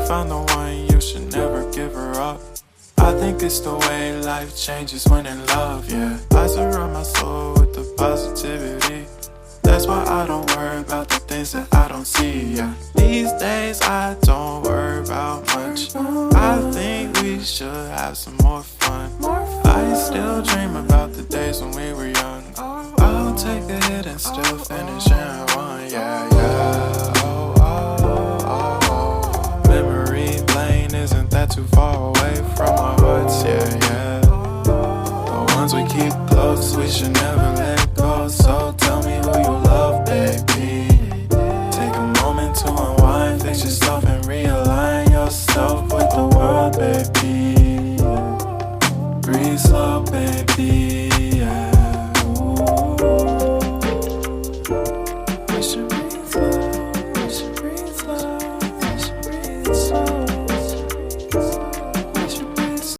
found the one, you should never give her up. I think it's the way life changes when in love, yeah. I surround my soul with the positivity. That's why I don't worry about the things that I don't see, yeah. These days I don't worry about much. I think we should have some more fun. I still dream about the days when we were young. I'll take a hit and still finish in one, yeah, yeah. Oh, oh, oh, oh. Memory lane isn't that too far away from our hearts, yeah, yeah. The ones we keep close, we should never